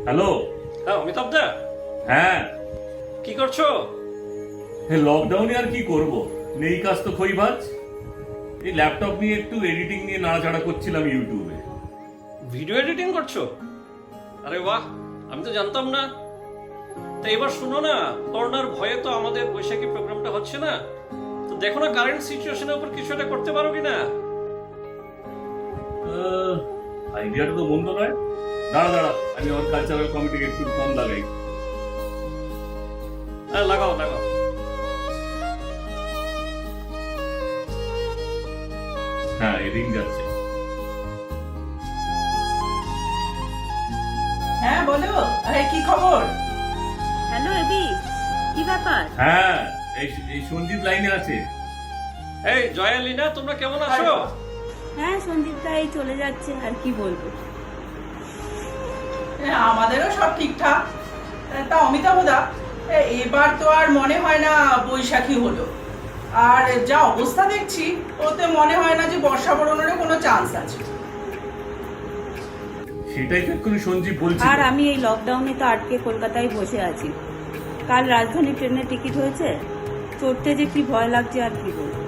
Hello. হ্যাঁ অমিতাভ দা, হ্যাঁ কি করছো? লকডাউনে আর কি করব, নেই কাজ তো খইভাজ। এই ল্যাপটপ নিয়ে একটু এডিটিং নিয়ে নাড়াচাড়া করছিলাম ইউটিউবে। ভিডিও এডিটিং করছো? আরে বাহ, আমি তো জানতাম না। তো এবার শুনো না, করোনার ভয়ে তো আমাদের বৈশাখী প্রোগ্রামটা হচ্ছে না, তো দেখো না কারেন্ট সিচুয়েশনের উপর কিছু একটা করতে পারো কিনা। আইডিয়াটা তো মন্দ নয়। দাঁড়া দাঁড়া, আমি আমার কালচারাল কমিটিকে একটু ফোন লাগাই। হ্যাঁ লাগাও লাগাও। হ্যাঁ রিং যাচ্ছে। হ্যাঁ বলো, আরে কি খবর? হ্যালো এবি, কি ব্যাপার? হ্যাঁ এই সঞ্জীব লাইনে আছে। এই জয়া লীনা, তোমরা কেমন আছো? হ্যাঁ সন্দীপ দা এই চলে যাচ্ছে, আর কি বলবো। আমাদেরও সব ঠিকঠাক। তা অমিতাভ দা, এবার তো আর মনে হয় না বৈশাখী হলো, আর যা অবস্থা দেখছি ওতে মনে হয় না যে বর্ষাবরণেরও কোনো চান্স আছে। সেটাই তো এক্ষুনি সঞ্জীব বলছিল। আর আমি এই লকডাউনে তো আটকে কলকাতায় বসে আছি। কাল রাজধানী ট্রেনের টিকিট হয়েছে, চড়তে যে কি ভয় লাগছে আর কি বলবো।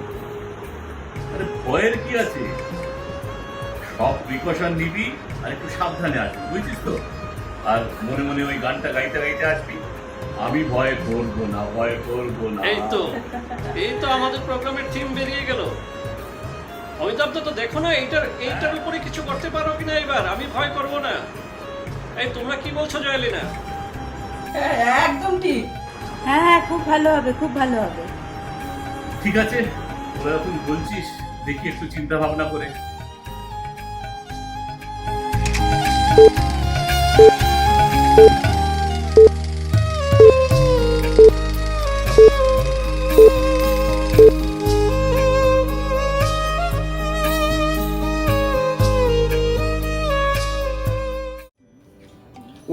আরে ভয়ের কি আছে, সব প্রিকশন নিবি আর একটু সাবধানে আসবি, বুঝছিস তো? আর মনে মনে ওই গানটা গাইতে গাইতে আসবি, আমি ভয় করবো না, ভয় করবো না। এই তো আমাদের প্রোগ্রামের থিম বেরিয়ে গেল। অমিতাভ দা, তো দেখো না এইটার উপরে কিছু করতে পারো কিনা এবার, আমি ভয় করব না। এই তোমরা কি বলছো জয়া লীনা? একদম ঠিক। হ্যাঁ হ্যাঁ, খুব ভালো হবে, খুব ভালো হবে। ঠিক আছে, তোরা যখন বলছিস দেখি একটু চিন্তা ভাবনা করে।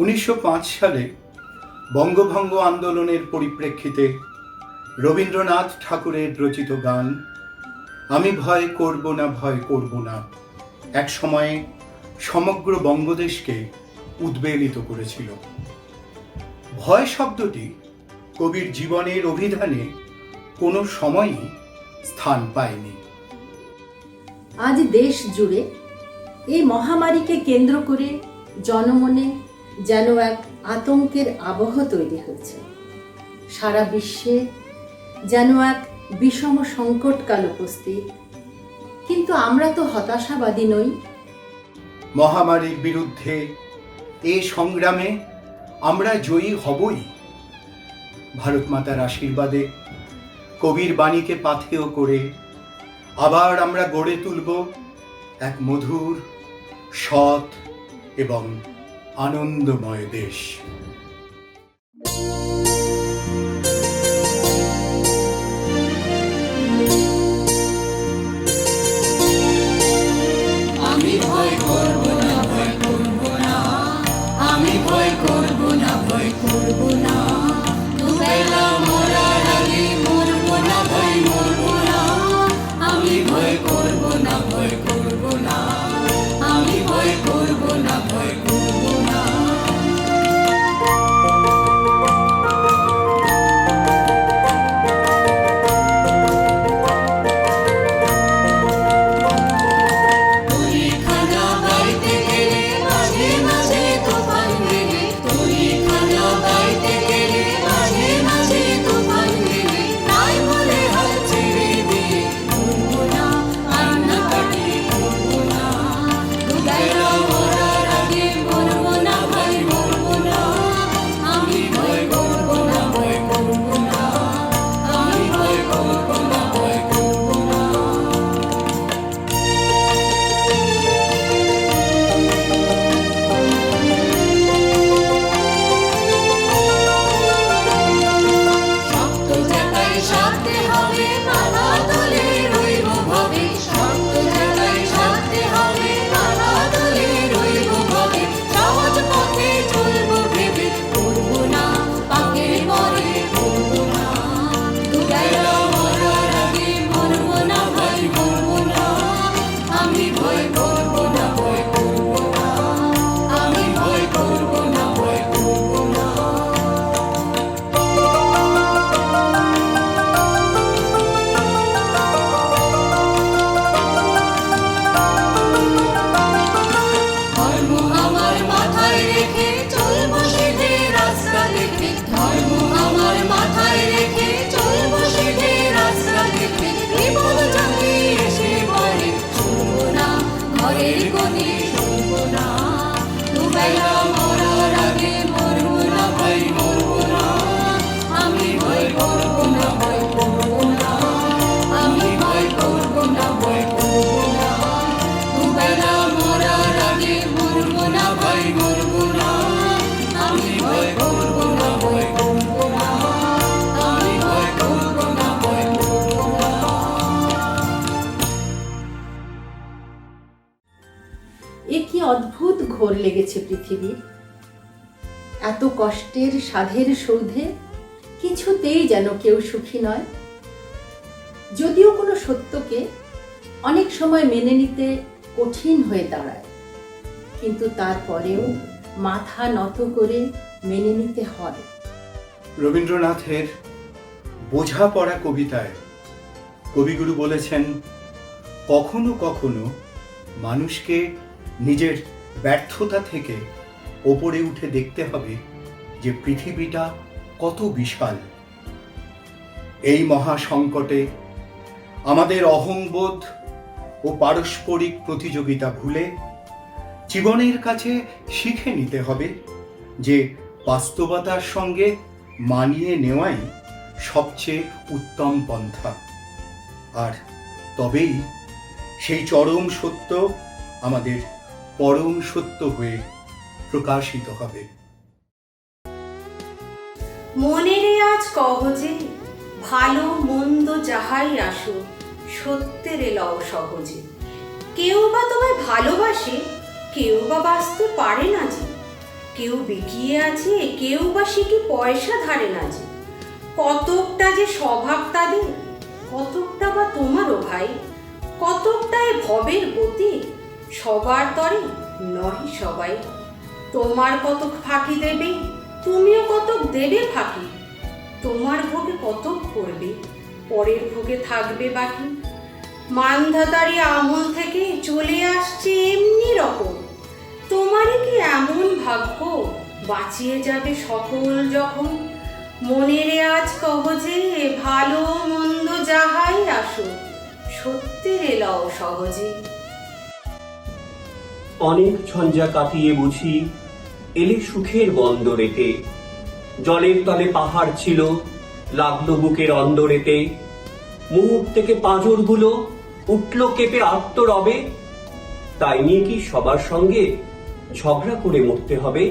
1905 সালে বঙ্গভঙ্গ আন্দোলনের পরিপ্রেক্ষিতে রবীন্দ্রনাথ ঠাকুরের রচিত গান আমি ভয় করব না, ভয় করব না এক সময়ে সমগ্র বঙ্গদেশকে উদ্বেলিত করেছিল। ভয় শব্দটি কবির জীবনের অভিধানে কোনো সময়ই স্থান পায়নি। আজ দেশ জুড়ে এই মহামারীকে কেন্দ্র করে জনমনে যেন এক আতঙ্কের আবহ তৈরি হয়েছে। সারা বিশ্বে যেন এক বিষম সংকটকাল উপস্থিত, কিন্তু আমরা তো হতাশাবাদী নই। মহামারীর বিরুদ্ধে এ সংগ্রামে আমরা জয়ী হবই। ভারত মাতার আশীর্বাদে কবির বাণীকে পাথেয় করে আবার আমরা গড়ে তুলব এক মধুর, সৎ এবং আনন্দময় দেশ। আমি ভয় করব না, ভয় করব না, আমি ভয় করব না, ভয় করব না, দুবেলা মরার আগে মরব না, ভয় মরব না, আমি ভয় করব না, ভয় করব না, আমি ভয় করব না, ভয় করব না। ঘোর লেগেছে পৃথিবীর। এত কষ্টের সাধের সৌধে কিছুতেই যেন কেউ সুখী নয়। যদিও কোনো সত্যকে অনেক সময় মেনে নিতে কঠিন হয়ে দাঁড়ায়, কিন্তু তারপরেও মাথা নত করে মেনে নিতে হয়। রবীন্দ্রনাথের বোঝাপড়া কবিতায় কবিগুরু বলেছেন, কখনো কখনো মানুষকে নিজের ব্যর্থতা থেকে ওপরে উঠে দেখতে হবে যে পৃথিবীটা কত বিশাল। এই মহা সংকটে আমাদের অহংবোধ ও পারস্পরিক প্রতিযোগিতা ভুলে জীবনের কাছে শিখে নিতে হবে যে বাস্তবতার সঙ্গে মানিয়ে নেওয়াই সবচেয়ে উত্তম পন্থা। আর তবেই সেই চরম সত্য আমাদের পরম সত্য হয়ে প্রকাশিত হবে। মনেরে আজ কহ যে ভালো মন্দ যাহাই আসুক সত্যের লও সহজে। কেউ বা তোমায় ভালোবাসে, কেউ বা বাঁচতে পারে না যে। কেউ বিকিয়ে আছে, কেউ বা শিখি পয়সা ধারে না যে। কতকটা যে স্বভাব তাদের, কতকটা বা তোমারও ভাই। কতকটা এ ভবের গতি, সবার তরে নহে সবাই। তোমার কতক ফাঁকি দেবে, তুমিও কতক দেবে ফাঁকি। তোমার ভোগে কতক করবে, পরের ভোগে থাকবে বাকি। মানধাতারি আমল থেকে চলে আসছে এমনি রকম। তোমারই কি এমন ভাগ্য বাঁচিয়ে যাবে সকল যখন। মনেরে আজ কহ যে ভালো মন্দ যাহাই আসুক সত্যের লও সহজে। অনেক ঝঞ্ঝা কাটিয়ে বুঝি এলে সুখের বন্দরেতে। জলের তলে পাহাড় ছিল, লাগলো বুকের অন্দরেতে। মুখ থেকে পাঁজরগুলো উঠল কেঁপে আত্মরবে। তাই নিয়ে কি সবার সঙ্গে ঝগড়া করে মরতে হবে?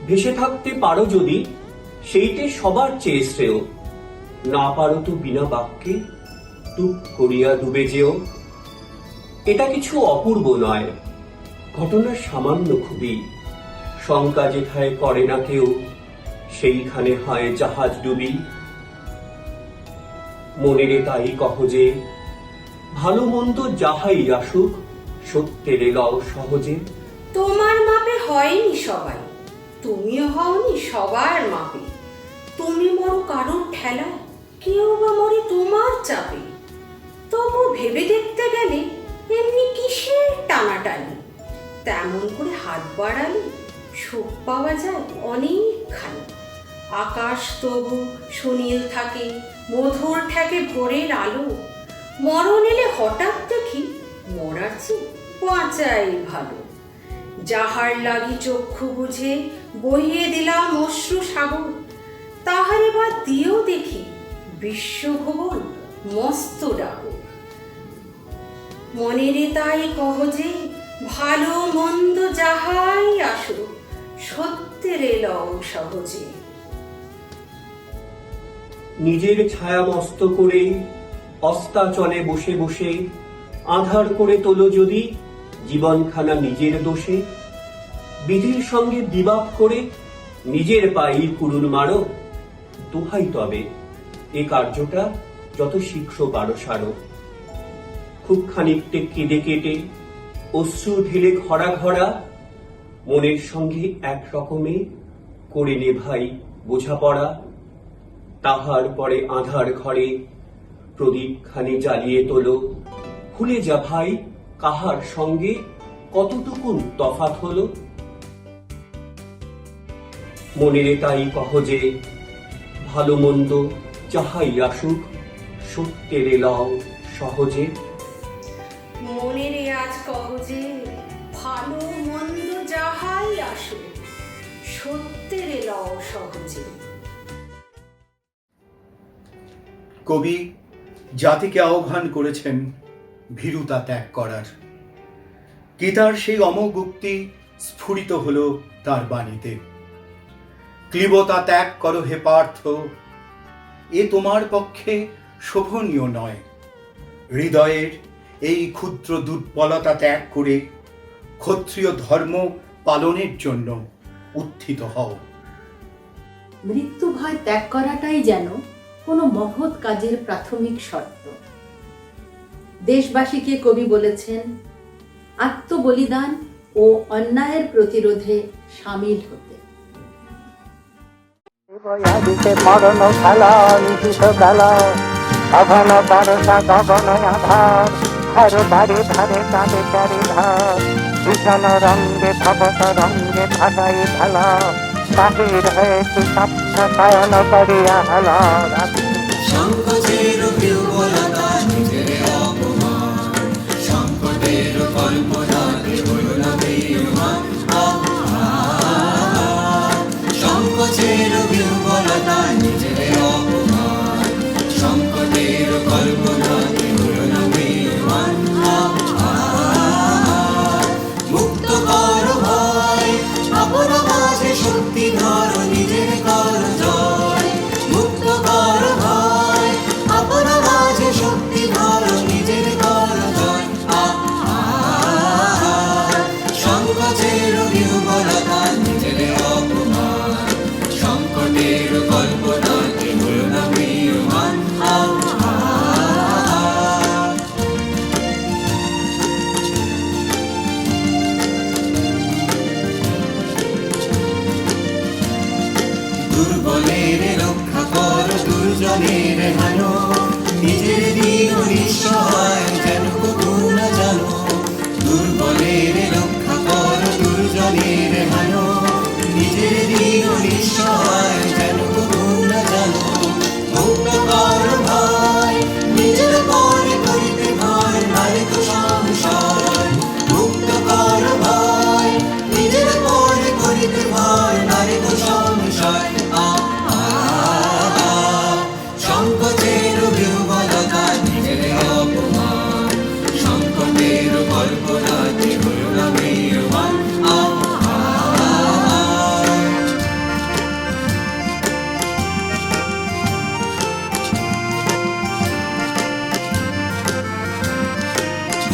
ভেসে থাকতে পারো যদি, সেইটে সবার চেয়ে শ্রেয়। না পারো তো বিনা বাক্যে টুপ করিয়া ডুবে যেও। এটা কিছু অপূর্ব নয়, ঘটনা সামান্য খুবই। শঙ্কা যেথায় করে না কেউ, সেইখানে হয় জাহাজ ডুবি। মনেরে তাই কহ যে ভালো মন্দ যাহাই আসুক সত্যের লও সহজে। তোমার মাপে হয়নি সবাই, তুমিও হওনি সবার মাপে। তুমি মরো কারোর ঠেলায়, কেউ বা মরে তোমার চাপে। তবু ভেবে দেখতে গেলে এমনি কিসের টানাটানি। তেমন করে হাত বাড়ালে সুখ পাওয়া যায় অনেকখানি। আকাশ তবু সুনীল থাকে, মধুর ঠেকে ভোরের আলো। মরণ এলে হঠাৎ দেখি মরার চেয়ে বাঁচাই ভালো। যাহার লাগি চক্ষু বুঝে বহিয়ে দিলাম অশ্রু সাগর, তাহারে বা দিয়েও দেখি বিশ্বভুবন মস্ত ডাকর। মনেরে তাই কহ যে ভালো মন্দ যাহাই আসুক সত্যের লও সহজে। নিজের ছায়া মস্ত করে অস্তাচলে বসে বসে আধার করে তোলো যদি জীবনখানা নিজের দোষে। বিধির সঙ্গে বিবাদ করে নিজের পায়েই কুড়ুল মারো। দোহাই তবে এ কার্যটা যত শীঘ্র পারো সারো। খুব খানিকটে কেঁদে কেটে অশ্রু ঢেলে ঘরা ঘরা মনের সঙ্গে এক রকমে করে নে ভাই বোঝাপড়া। তাহার পরে আঁধার ঘরে প্রদীপ খানি জ্বালিয়ে তোলো। ভুলে যা ভাই কাহার সঙ্গে কতটুকু তফাৎ হলো। মনেরে তাই কহ যে ভালো মন্দ যাহাই আসুক সত্যের লও সহজে। মনেরে আজ কহ যে ভালো মন্দ যাহাই আসুক সত্যের লও সহজে। কবি জাতিকে আহ্বান করেছেন ভীরুতা ত্যাগ করার। গীতার সেই অমোঘ উক্তি স্ফুরিত হল তার বাণীতে। ক্লীবতা ত্যাগ করো হে পার্থ, এ তোমার পক্ষে শোভনীয় নয়। হৃদয়ের এই ক্ষুদ্র দুর্বলতা ত্যাগ করে ক্ষত্রিয় ধর্ম পালনের জন্য উত্থিত হও। মৃত্যু ভয় ত্যাগ করাটাই যেন কোনো মহৎ কাজের প্রাথমিক শর্ত। দেশবাসীকে কবি বলেছেন আত্মবলিদান ও অন্যায়ের প্রতিরোধে সামিল হতে। মরণ খেলা নিহিত বেলা অঘন বরষা গগন আধার হর ধারে ধারে কাঁদে চারি ধার ভীষণ রঙ্গে ভবত রঙ্গে ভাগাই খেলা বাহির হয়েছে স্বপ্ন শয়ন করিয়া হেলা সংকোচের বিহ্বলতা নিজের অপমান সংকটের কল্পনাতে হল না বেঈমান সংকোচের বিহ্বলতা নিজের অপমান সংকটের কল্পনাতে হল না বেঈমান মুক্ত কর ভয় আপন মাঝে শক্তি ধর নিজের কর জয় মুক্ত কর ভয় আপন মাঝে শক্তি ধর নিজের কর জয় সংকোচের বিহ্বলতা নিজের অপমান সংকটের কল্পনাতে হল না বেঈমান দুর্বলের রক্ষা কর দুর্জনের হানো নিজের দিন নিঃসহায় যেন কবু না জানো দুর্বলের রক্ষা কর দুর্জনের হানো নিজের দিন নিঃসহায় যেন কবু না জানো মুক্ত কর ভয় নিজের পরে করিতে ভয় নারে তো সংশয় মুক্ত কর ভয় নিজের পরে করিতে ভয় নারে তো সংশয় সংকোচের বিহ্বলতা নিজের অপমান সংকটের কল্পনাতে হল না বেঈমান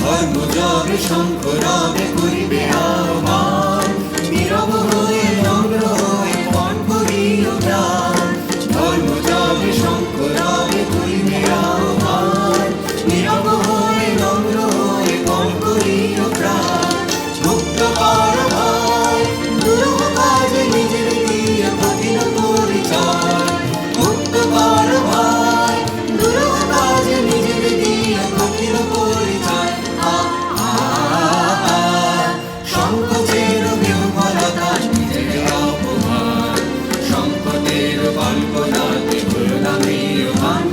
ধর্ম যবে শঙ্খ রবে করিবে আহ্বান নীরব হয়ে নম্র হয়ে মন করিও প্রাণ ধর্ম যবে শঙ্খ রবে করিবে আহ্বান নীরব হয়ে নম্র হয়ে মন করিও প্রাণ মুক্ত কর ভয় দুরূহ কাজে নিজের দিয়ে কঠিন পরিচয় মুক্ত কর ভয় দুরূহ কাজে নিজের দিয়ে কঠিন পরিচয় সংকোচের বিহ্বলতা নিজের অপমান সংকটের কল্পনাতে হল না বেঈমান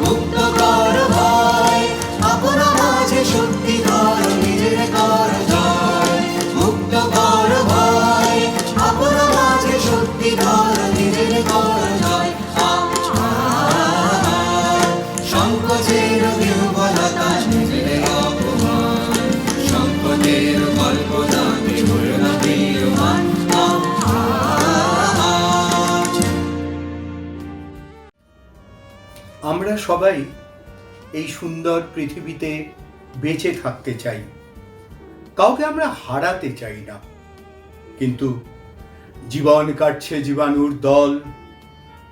মুক্ত কর ভয় আপন মাঝে শক্তি ধর নিজের কর জয় মুক্ত কর ভয় আপন মাঝে শক্তি ধর নিজের কর জয় সংকোচের বিহ্বলতা নিজের অপমান সংকটের কল্পনাতে হল না বেঈমান আমরা সবাই এই সুন্দর পৃথিবীতে বেঁচে থাকতে চাই, কাউকে আমরা হারাতে চাই না। কিন্তু জীবন কাটছে জীবাণুর দল,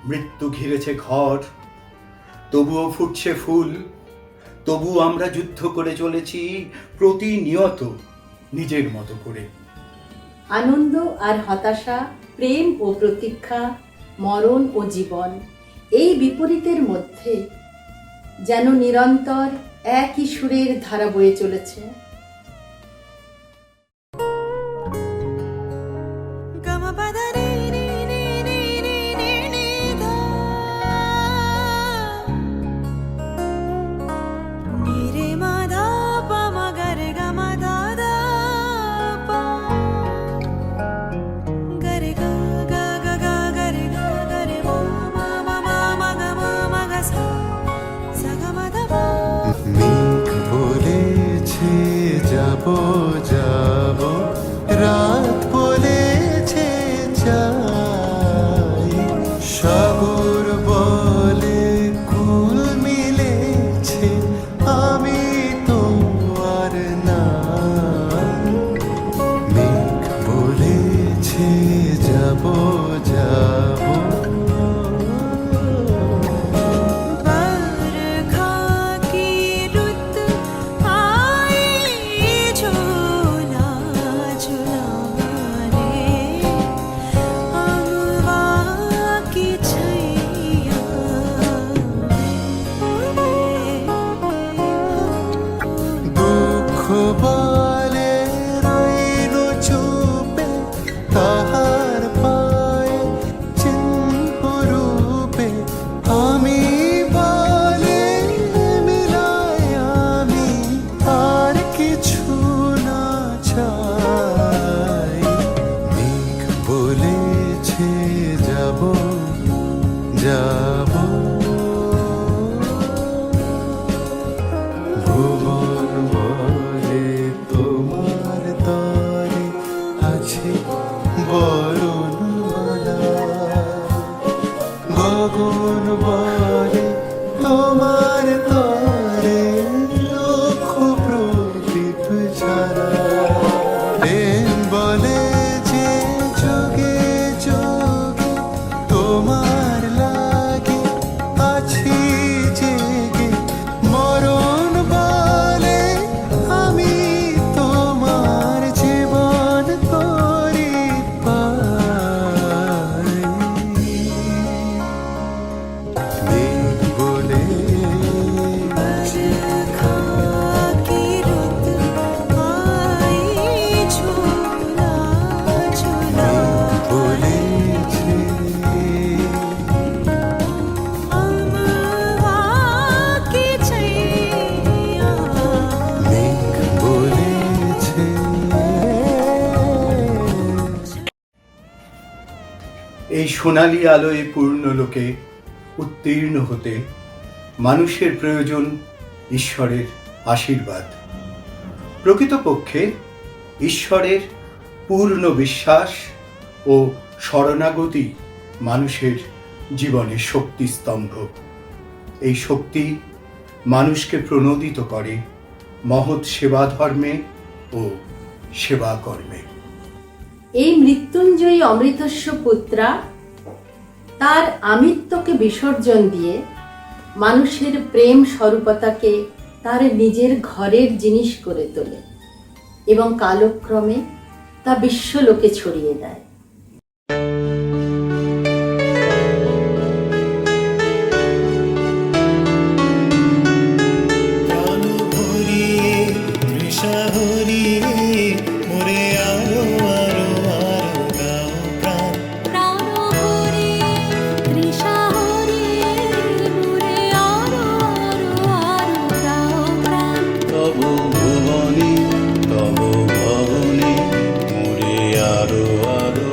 মৃত্যু ঘিরেছে ঘর, তবুও ফুটছে ফুল, তবু আমরা যুদ্ধ করে চলেছি প্রতিনিয়ত নিজের মতো করে। আনন্দ আর হতাশা, প্রেম ও প্রতীক্ষা, মরণ ও জীবন, এই বিপরীতের মধ্যে যেন নিরন্তর একই সুরের ধারা বয়ে চলেছে। মেঘ বলেছে যাব যাব, রাত বলেছে চাই, সাগর বলে কুল মিলেছে, আমি তো আর যাব ভুবন বলে তোমার তরে আছে বরণমালা গগন বলে তোমার তরে লক্ষ প্রদীপ জ্বালা প্রেম বলে যে যোগে যোগে তোমার লাগে আছি জেগে মরণ বলে আমি তোমার জীবন করি পাই মেঘ বলে বলেছে মেঘ বলেছে এই সোনালী আলোয় পূর্ণ লোকে উত্তীর্ণ হতে মানুষের প্রয়োজন ঈশ্বরের আশীর্বাদ। প্রকৃতপক্ষে ঈশ্বরের পূর্ণ বিশ্বাস ও শরণাগতি মানুষের জীবনের শক্তিস্তম্ভ। এই শক্তি মানুষকে প্রণোদিত করে মহৎ সেবা ধর্মে ও সেবা কর্মে। এই মৃত্যুঞ্জয়ী অমৃতস্য পুত্রা তার আমিত্বকে বিসর্জন দিয়ে মানুষের প্রেম স্বরূপতাকে তার নিজের ঘরের জিনিস করে তোলে এবং কালক্রমে তা বিশ্বলোকে ছড়িয়ে দেয়। প্রাণ ভরিয়ে তৃষা হরিয়ে মোরে আরো আরো আরো দাও প্রাণ তব ভুবনে তব ভবনে মোরে আরো আরো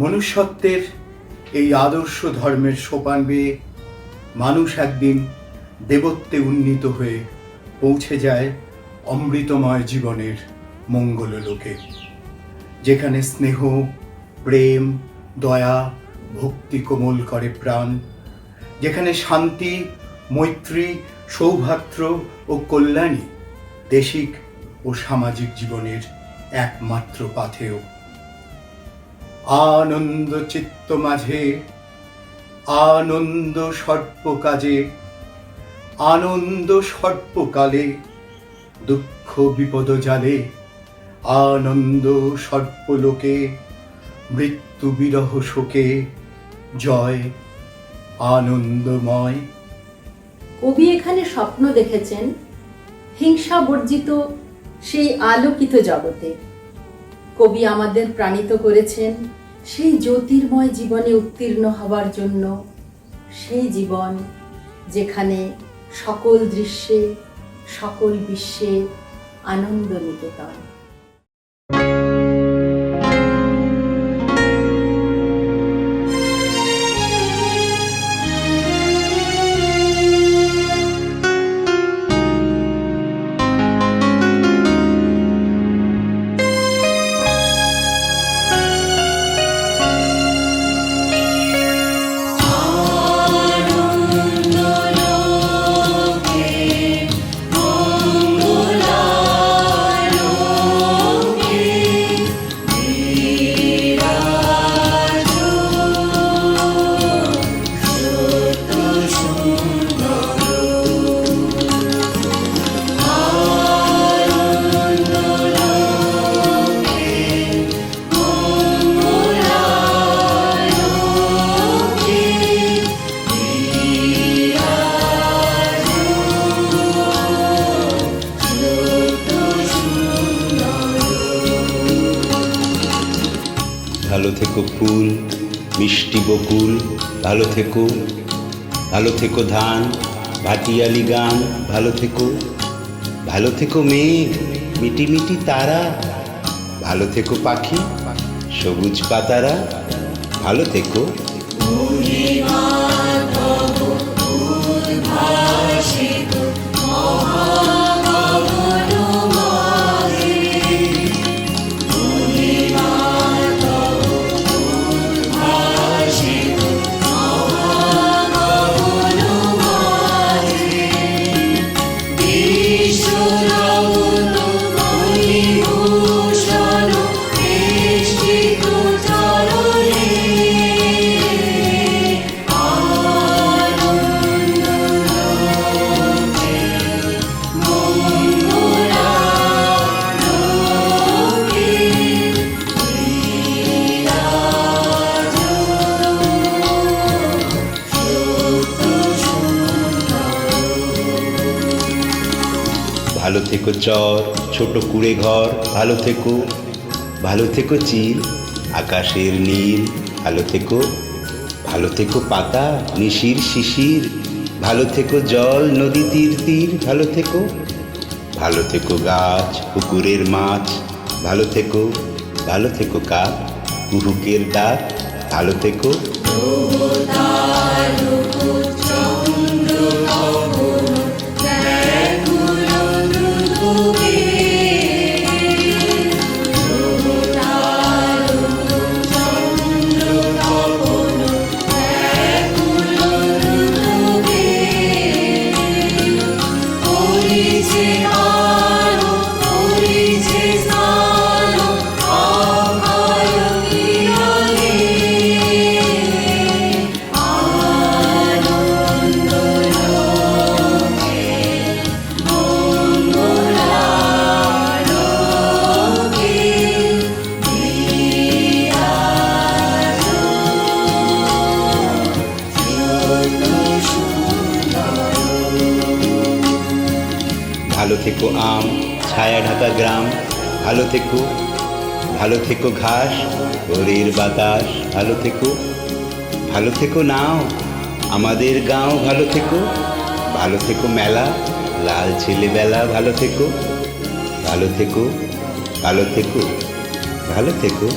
মনুষ্যত্বের এই আদর্শ ধর্মের সোপান বেয়ে মানুষ একদিন দেবত্বে উন্নীত হয়ে পৌঁছে যায় অমৃতময় জীবনের মঙ্গললোকে, যেখানে স্নেহ, প্রেম, দয়া, ভক্তি কোমল করে প্রাণ, যেখানে শান্তি, মৈত্রী, সৌভাত্র ও কল্যাণী দেশিক ও সামাজিক জীবনের একমাত্র পাথেয়। আনন্দ চিত্ত মাঝে, আনন্দ সর্প কাজে, আনন্দ সর্পকালে, দুঃখ বিপদ জালে, আনন্দ সর্পলোকে, মৃত্যু বিরহ শোকে, জয় আনন্দময়। কবি এখানে স্বপ্ন দেখেছেন হিংসা বর্জিত সেই আলোকিত জগতে। কবি আমাদের প্রাণিত করেছেন সেই জ্যোতির্ময় জীবনে উত্তীর্ণ হবার জন্য, সেই জীবন যেখানে সকল দৃশ্যে, সকল বিশ্বে আনন্দ নিকেতন। ভালো থেকো ফুল, মিষ্টি বকুল, ভালো থেকো, ভালো থেকো ধান, ভাটিয়ালি গান, ভালো থেকো, ভালো থেকো মেঘ, মিটি মিটি তারা, ভালো থেকো পাখি, সবুজ পাতারা, ভালো থেকো। ভালো থেকো চর, ছোট কুড়ে ঘর, ভালো থেকো, ভালো থেকো চিল, আকাশের নীল, ভালো থেকো, ভালো থেকো পাতা, নিশির শিশির, ভালো থেকো জল, নদী তীর তীর, ভালো থেকো, ভালো থেকো গাছ, পুকুরের মাছ, ভালো থেকো, ভালো থেকো কাক, কুহুকের ডাক, ভালো থেকো। ভালো থেকো আম, ছায়া ঢাকা গ্রাম, ভালো থেকো, ভালো থেকো ঘাস, ভোরের বাতাস, ভালো থেকো, ভালো থেকো নাও, আমাদের গাঁও, ভালো থেকো, ভালো থেকো মেলা, লাল ছেলেবেলা, ভালো থেকো, ভালো থেকো, ভালো থেকো, ভালো থেকো।